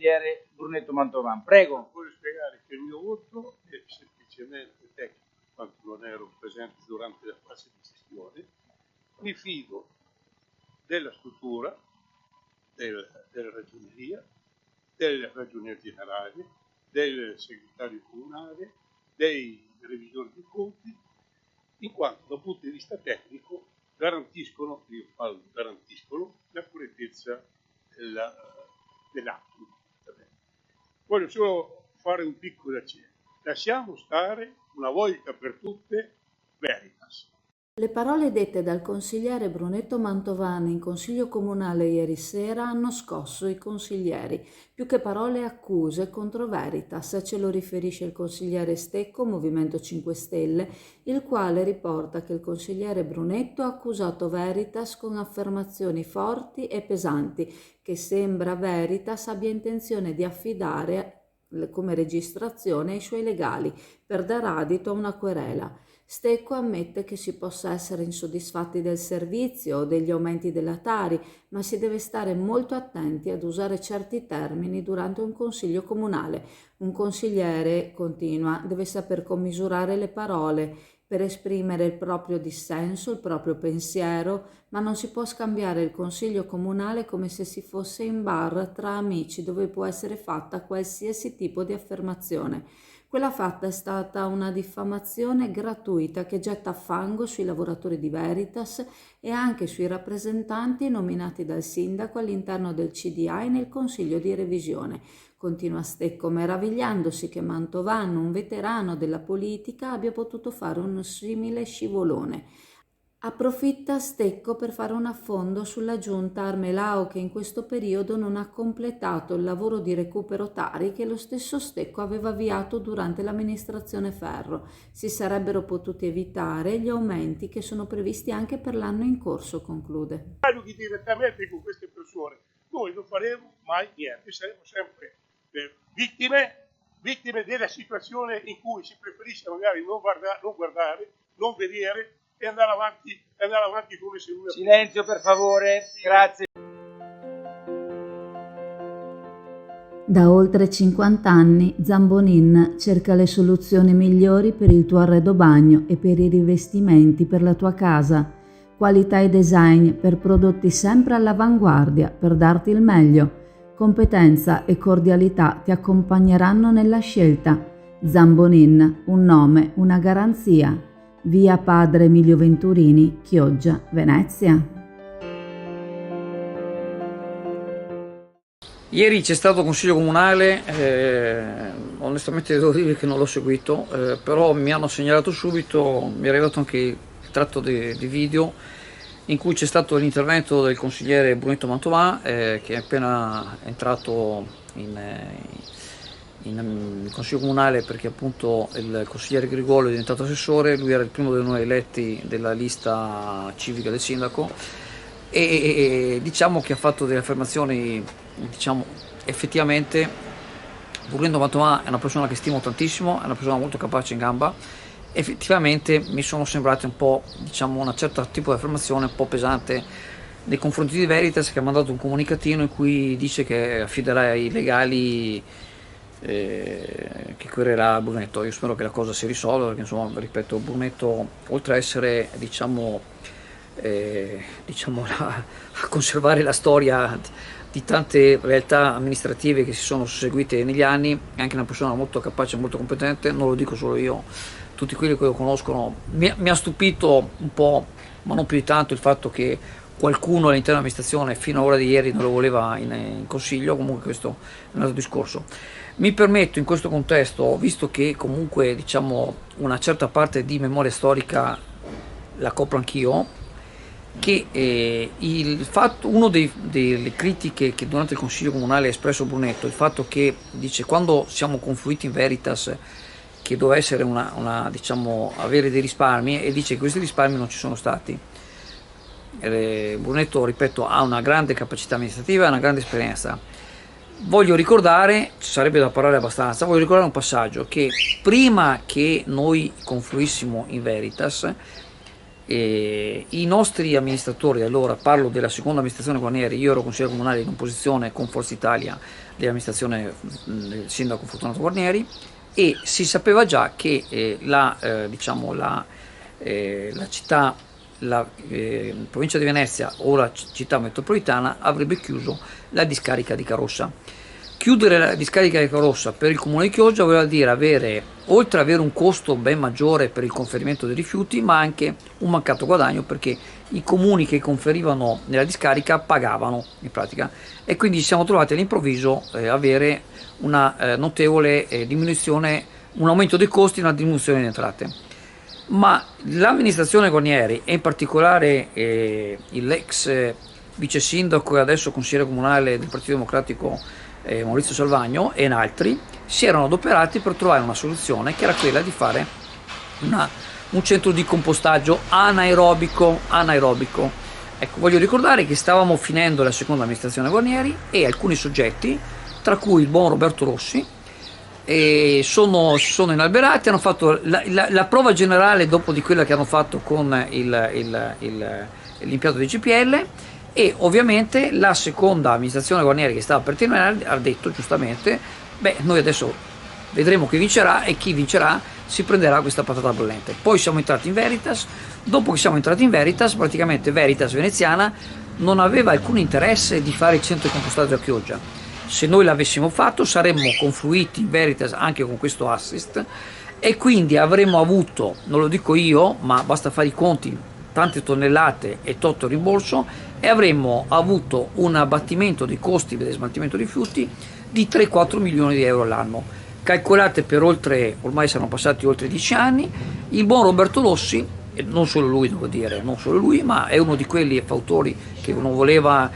consigliere Brunetto Mantovan. Prego. Voglio spiegare che il mio voto è semplicemente tecnico, quando non ero presente durante la fase di gestione. Mi fido della struttura, della ragioneria, del ragioniere generale, del segretario comunale, dei revisori di conti, in quanto dal punto di vista tecnico garantiscono la correttezza dell'atto. Voglio solo fare un piccolo accenno. Lasciamo stare una volta per tutte Veritas. Le parole dette dal consigliere Brunetto Mantovan in Consiglio Comunale ieri sera hanno scosso i consiglieri, più che parole accuse contro Veritas, ce lo riferisce il consigliere Stecco, Movimento 5 Stelle, il quale riporta che il consigliere Brunetto ha accusato Veritas con affermazioni forti e pesanti, che sembra Veritas abbia intenzione di affidare come registrazione ai suoi legali per dar adito a una querela. Stecco ammette che si possa essere insoddisfatti del servizio o degli aumenti della Tari, ma si deve stare molto attenti ad usare certi termini durante un consiglio comunale. Un consigliere, continua, deve saper commisurare le parole per esprimere il proprio dissenso, il proprio pensiero, ma non si può scambiare il consiglio comunale come se si fosse in bar tra amici dove può essere fatta qualsiasi tipo di affermazione. Quella fatta è stata una diffamazione gratuita che getta fango sui lavoratori di Veritas e anche sui rappresentanti nominati dal sindaco all'interno del CDA e nel consiglio di revisione. Continua Stecco, meravigliandosi che Mantovan, un veterano della politica, abbia potuto fare un simile scivolone. Approfitta Stecco per fare un affondo sulla giunta Armelao che in questo periodo non ha completato il lavoro di recupero Tari che lo stesso Stecco aveva avviato durante l'amministrazione Ferro. Si sarebbero potuti evitare gli aumenti che sono previsti anche per l'anno in corso, conclude. Direttamente con queste persone noi non faremo mai niente, saremo sempre vittime della situazione in cui si preferisce magari non guardare, non vedere e andare avanti come se nulla. Silenzio per favore, grazie. Da oltre 50 anni Zambonin cerca le soluzioni migliori per il tuo arredo bagno e per i rivestimenti per la tua casa. Qualità e design per prodotti sempre all'avanguardia per darti il meglio. Competenza e cordialità ti accompagneranno nella scelta. Zambonin, un nome, una garanzia. Via Padre Emilio Venturini, Chioggia, Venezia. Ieri c'è stato consiglio comunale, onestamente devo dire che non l'ho seguito, però mi hanno segnalato subito, mi è arrivato anche il tratto di video in cui c'è stato l'intervento del consigliere Brunetto Mantovan, che è appena entrato in consiglio comunale perché appunto il consigliere Grigolo è diventato assessore, lui era il primo dei noi eletti della lista civica del sindaco e diciamo che ha fatto delle affermazioni, diciamo, effettivamente Brunetto Mantovan è una persona che stimo tantissimo, è una persona molto capace in gamba. Effettivamente mi sono sembrate un po', diciamo, una certa tipo di affermazione un po' pesante nei confronti di Veritas, che ha mandato un comunicatino in cui dice che affiderà ai legali che quererà Brunetto. Io spero che la cosa si risolva perché, insomma, ripeto, Brunetto, oltre a essere, a conservare la storia di tante realtà amministrative che si sono susseguite negli anni, è anche una persona molto capace e molto competente, non lo dico solo io, tutti quelli che lo conoscono. Mi ha stupito un po', ma non più di tanto, il fatto che qualcuno all'interno dell'amministrazione fino all'ora di ieri non lo voleva in consiglio. Comunque questo è un altro discorso. Mi permetto in questo contesto, visto che comunque, diciamo, una certa parte di memoria storica la copro anch'io, che il fatto, uno delle critiche che durante il consiglio comunale ha espresso Brunetto, il fatto che dice quando siamo confluiti in Veritas che doveva essere diciamo, avere dei risparmi, e dice che questi risparmi non ci sono stati. Brunetto, ripeto, ha una grande capacità amministrativa e una grande esperienza. Voglio ricordare, ci sarebbe da parlare abbastanza, voglio ricordare un passaggio, che prima che noi confluissimo in Veritas I nostri amministratori, allora parlo della seconda amministrazione Guarnieri, io ero consigliere comunale in opposizione con Forza Italia dell'amministrazione del sindaco Fortunato Guarnieri, e si sapeva già che la città, la provincia di Venezia o la città metropolitana avrebbe chiuso la discarica di Carossa. Chiudere la discarica di Carossa per il comune di Chioggia voleva dire oltre ad avere un costo ben maggiore per il conferimento dei rifiuti, ma anche un mancato guadagno, perché i comuni che conferivano nella discarica pagavano in pratica, e quindi ci siamo trovati all'improvviso avere una notevole diminuzione, un aumento dei costi e una diminuzione delle entrate. Ma l'amministrazione Guarnieri, e in particolare l'ex vice sindaco e adesso consigliere comunale del Partito Democratico Maurizio Salvagno e altri, si erano adoperati per trovare una soluzione che era quella di fare un centro di compostaggio anaerobico. Ecco, voglio ricordare che stavamo finendo la seconda amministrazione Guarnieri e alcuni soggetti, tra cui il buon Roberto Rossi, sono inalberati, hanno fatto la prova generale dopo di quella che hanno fatto con l'impianto di GPL, e ovviamente la seconda amministrazione Guarnieri, che stava per terminare, ha detto giustamente: beh, noi adesso vedremo chi vincerà, e chi vincerà si prenderà questa patata bollente. Poi siamo entrati in Veritas. Dopo che siamo entrati in Veritas, praticamente Veritas veneziana non aveva alcun interesse di fare il centro di compostaggio a Chioggia. Se noi l'avessimo fatto saremmo confluiti in Veritas anche con questo assist, e quindi avremmo avuto, non lo dico io, ma basta fare i conti, tante tonnellate e tutto il rimborso, e avremmo avuto un abbattimento dei costi del smaltimento dei rifiuti di 3-4 milioni di euro all'anno. Calcolate per ormai sono passati oltre 10 anni, il buon Roberto Rossi, e non solo lui, devo dire, non solo lui, ma è uno di quelli fautori che non voleva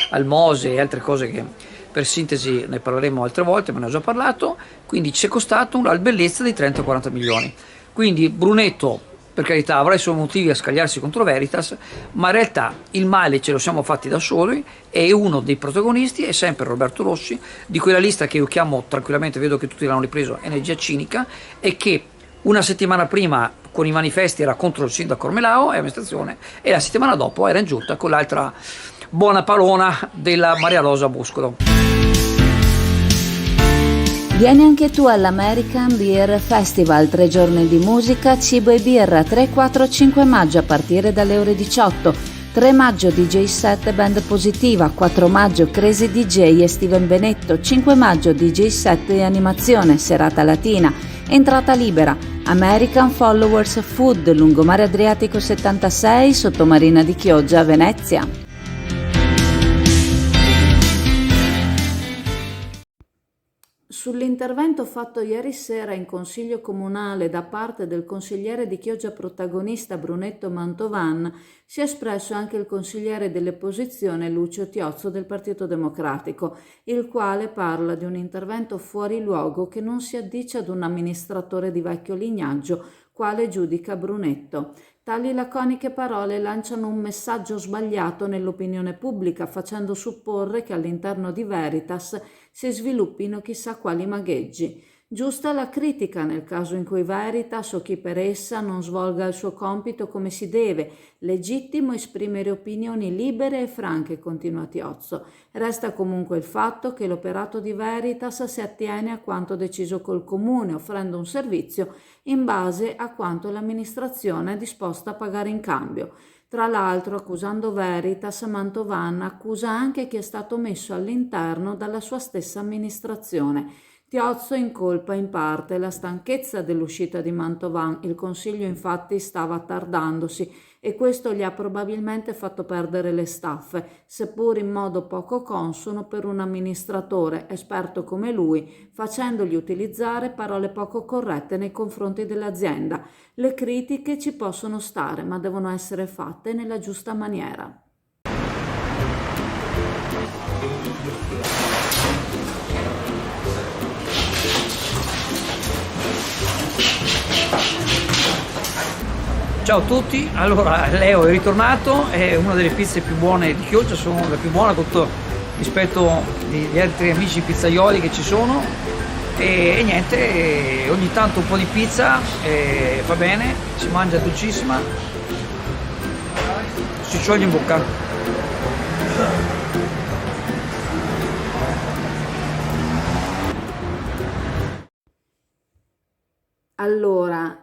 al Mose e altre cose, che per sintesi ne parleremo altre volte, ma ne ho già parlato. Quindi ci è costato una bellezza di 30-40 milioni. Quindi Brunetto, per carità, avrà i suoi motivi a scagliarsi contro Veritas, ma in realtà il male ce lo siamo fatti da soli, e uno dei protagonisti è sempre Roberto Rossi, di quella lista che io chiamo tranquillamente, vedo che tutti l'hanno ripreso, energia cinica, e che una settimana prima con i manifesti era contro il sindaco Ormelao e l'amministrazione, e la settimana dopo era in giunta con l'altra buona palona della Maria Rosa Boscolo. Vieni anche tu all'American Beer Festival, 3 giorni di musica, cibo e birra, 3, 4, 5 maggio a partire dalle ore 18, 3 maggio DJ set band positiva, 4 maggio Crazy DJ e Steven Benetto, 5 maggio DJ set e animazione, serata latina, entrata libera, American Followers Food, lungomare Adriatico 76, sottomarina di Chioggia, Venezia. Sull'intervento fatto ieri sera in Consiglio Comunale da parte del consigliere di Chioggia protagonista Brunetto Mantovan si è espresso anche il consigliere dell'opposizione Lucio Tiozzo del Partito Democratico, il quale parla di un intervento fuori luogo che non si addice ad un amministratore di vecchio lignaggio, quale giudica Brunetto. Tali laconiche parole lanciano un messaggio sbagliato nell'opinione pubblica, facendo supporre che all'interno di Veritas si sviluppino chissà quali magheggi. Giusta la critica nel caso in cui Veritas o chi per essa non svolga il suo compito come si deve. Legittimo esprimere opinioni libere e franche, continua Tiozzo. Resta comunque il fatto che l'operato di Veritas si attiene a quanto deciso col comune, offrendo un servizio in base a quanto l'amministrazione è disposta a pagare in cambio. Tra l'altro, accusando Veritas, Mantovan accusa anche chi è stato messo all'interno dalla sua stessa amministrazione. Tiozzo incolpa in parte la stanchezza dell'uscita di Mantovan, il Consiglio infatti stava tardandosi e questo gli ha probabilmente fatto perdere le staffe, seppur in modo poco consono per un amministratore esperto come lui, facendogli utilizzare parole poco corrette nei confronti dell'azienda. Le critiche ci possono stare, ma devono essere fatte nella giusta maniera. Ciao a tutti, allora Leo è ritornato, è una delle pizze più buone di Chioggia, sono la più buona rispetto agli altri amici pizzaioli che ci sono, e niente, ogni tanto un po' di pizza fa bene, si mangia dolcissima, si scioglie in bocca. Allora,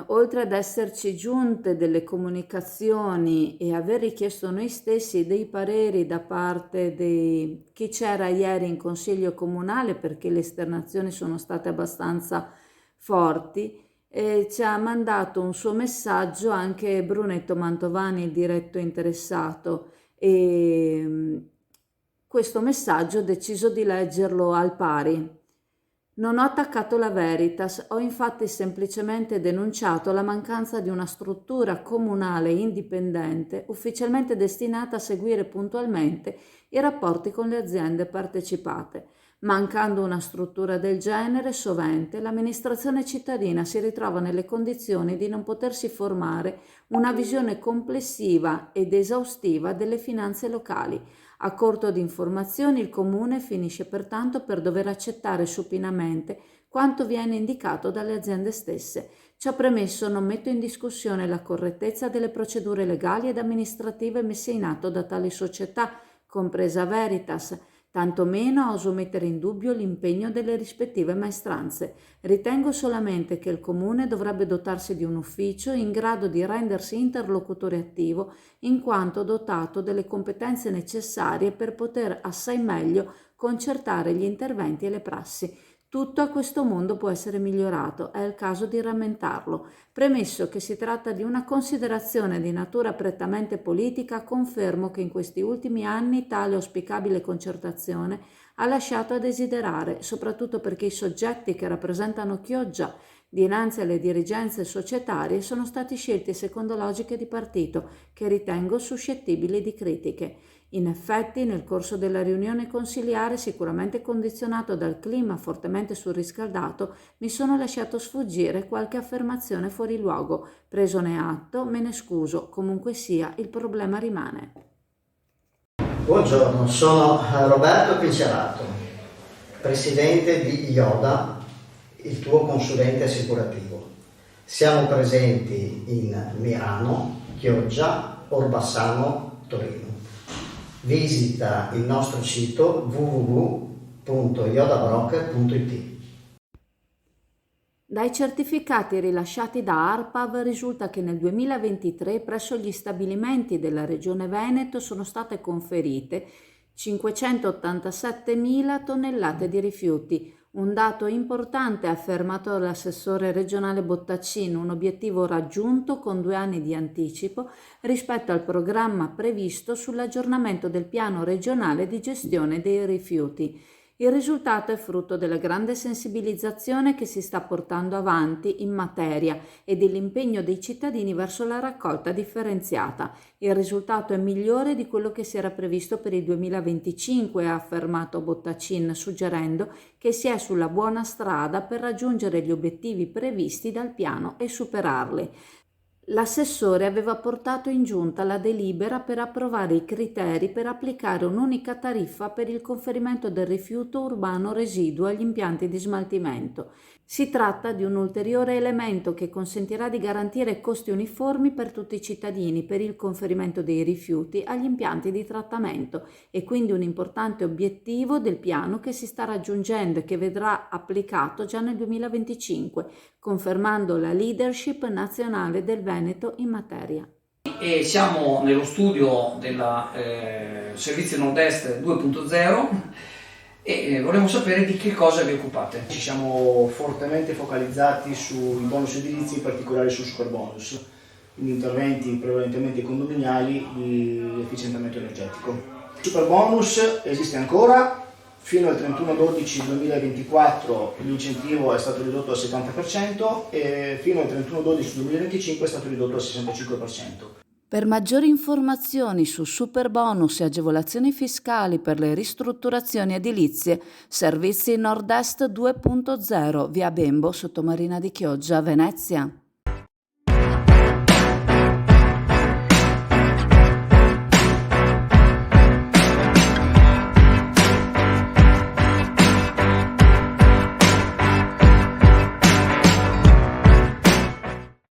oltre ad esserci giunte delle comunicazioni e aver richiesto noi stessi dei pareri da parte di chi c'era ieri in consiglio comunale, perché le esternazioni sono state abbastanza forti, ci ha mandato un suo messaggio anche Brunetto Mantovani, il diretto interessato, e questo messaggio ho deciso di leggerlo al pari. Non ho attaccato la Veritas, ho infatti semplicemente denunciato la mancanza di una struttura comunale indipendente ufficialmente destinata a seguire puntualmente i rapporti con le aziende partecipate. Mancando una struttura del genere, sovente l'amministrazione cittadina si ritrova nelle condizioni di non potersi formare una visione complessiva ed esaustiva delle finanze locali. A corto di informazioni, il Comune finisce pertanto per dover accettare supinamente quanto viene indicato dalle aziende stesse. Ciò premesso, non metto in discussione la correttezza delle procedure legali ed amministrative messe in atto da tali società, compresa Veritas, tantomeno oso mettere in dubbio l'impegno delle rispettive maestranze. Ritengo solamente che il Comune dovrebbe dotarsi di un ufficio in grado di rendersi interlocutore attivo, in quanto dotato delle competenze necessarie per poter assai meglio concertare gli interventi e le prassi. Tutto a questo mondo può essere migliorato, è il caso di rammentarlo. Premesso che si tratta di una considerazione di natura prettamente politica, confermo che in questi ultimi anni tale auspicabile concertazione ha lasciato a desiderare, soprattutto perché i soggetti che rappresentano Chioggia dinanzi alle dirigenze societarie sono stati scelti secondo logiche di partito che ritengo suscettibili di critiche. In effetti, nel corso della riunione consiliare, sicuramente condizionato dal clima fortemente surriscaldato, mi sono lasciato sfuggire qualche affermazione fuori luogo. Presone atto, me ne scuso, comunque sia, il problema rimane. Buongiorno, sono Roberto Pincerato, presidente di IODA, il tuo consulente assicurativo. Siamo presenti in Mirano, Chioggia, Orbassano, Torino. Visita il nostro sito www.iodabroker.it. Dai certificati rilasciati da ARPAV risulta che nel 2023 presso gli stabilimenti della Regione Veneto sono state conferite 587.000 tonnellate di rifiuti, un dato importante affermato dall'assessore regionale Bottaccino, un obiettivo raggiunto con 2 anni di anticipo rispetto al programma previsto sull'aggiornamento del piano regionale di gestione dei rifiuti. Il risultato è frutto della grande sensibilizzazione che si sta portando avanti in materia e dell'impegno dei cittadini verso la raccolta differenziata. Il risultato è migliore di quello che si era previsto per il 2025, ha affermato Bottacin, suggerendo che si è sulla buona strada per raggiungere gli obiettivi previsti dal piano e superarli. L'assessore aveva portato in giunta la delibera per approvare i criteri per applicare un'unica tariffa per il conferimento del rifiuto urbano residuo agli impianti di smaltimento. Si tratta di un ulteriore elemento che consentirà di garantire costi uniformi per tutti i cittadini per il conferimento dei rifiuti agli impianti di trattamento e quindi un importante obiettivo del piano che si sta raggiungendo e che vedrà applicato già nel 2025, confermando la leadership nazionale del Veneto in materia. E siamo nello studio del Servizio Nord-Est 2.0 e vorremmo sapere di che cosa vi occupate. Ci siamo fortemente focalizzati sui bonus edilizi, in particolare sul superbonus, quindi interventi prevalentemente condominiali di efficientamento energetico. Il superbonus esiste ancora, fino al 31/12/2024 l'incentivo è stato ridotto al 70% e fino al 31/12/2025 è stato ridotto al 65%. Per maggiori informazioni su superbonus e agevolazioni fiscali per le ristrutturazioni edilizie, Servizi Nord-Est 2.0, via Bembo, Sottomarina di Chioggia, Venezia.